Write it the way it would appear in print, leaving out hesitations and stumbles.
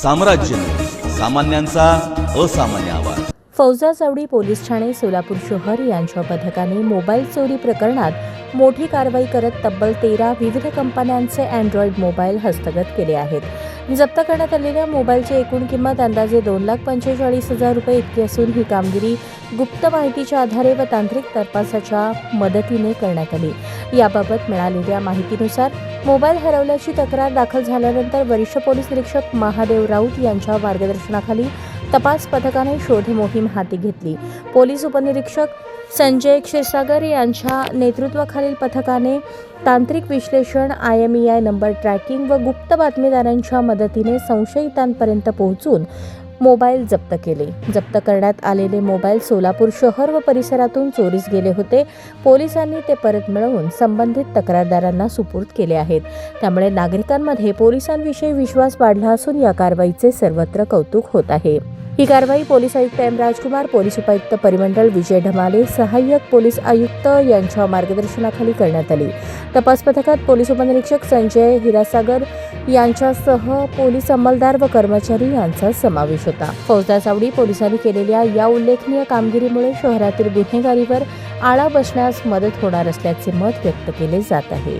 साम्राज्य सामान्यांचा असामान्य आवाज। फौजा चावडी पोलीस ठाणे सोलापूर शहर यांच्या पथकाने मोबाईल चोरी प्रकरणात मोठी कारवाई करत तब्बल 13 विविध कंपन्यांचे अँड्रॉइड मोबाईल हस्तगत केले आहेत। जप्त करण्यात आलेल्या मोबाईलची एकूण किंमत अंदाजे 2,45,000 रुपये इतकी असून ही कामगिरी गुप्त माहितीच्या आधारे व तांत्रिक तपासाच्या मदतीने करण्यात आली। याबाबत मिळालेल्या माहितीनुसार मोबाईल हरवल्याची तक्रार दाखल झाल्यानंतर वरिष्ठ पोलीस निरीक्षक महादेव राऊत यांच्या मार्गदर्शनाखाली तपास पथकाने शोध मोहीम हाती घेतली। पोलीस उपनिरीक्षक संजय क्षीरसागर यांच्या नेतृत्वाखालील पथकाने तांत्रिक विश्लेषण, IMEI नंबर ट्रॅकिंग व गुप्त बातमीदारांच्या मदतीने संशयितांपर्यंत पोहोचून मोबाईल जप्त केले। जप्त करण्यात आलेले मोबाईल सोलापूर शहर व परिसरातून चोरीस गेले होते। पोलिसांनी ते परत मिळवून संबंधित तक्रारदारांना सुपूर्द केले आहेत। त्यामुळे नागरिकांमध्ये पोलिसांविषयी विश्वास वाढला असून या कारवाईचे सर्वत्र कौतुक होत आहे। ही कारवाई पोलीस आयुक्त M. राजकुमार, पोलीस उपायुक्त परिमंडळ विजय ढमाले, सहाय्यक पोलीस आयुक्त यांच्या मार्गदर्शनाखाली करण्यात आली। तपास पथकात पोलीस उपनिरीक्षक संजय हिरासागर यांच्यासह पोलीस अंमलदार व कर्मचारी यांचा समावेश होता। फौजा चावडी पोलिसांनी केलेल्या या उल्लेखनीय कामगिरीमुळे शहरातील गुन्हेगारीवर आळा बसण्यास मदत होणार असल्याचे मत व्यक्त केले जात आहे।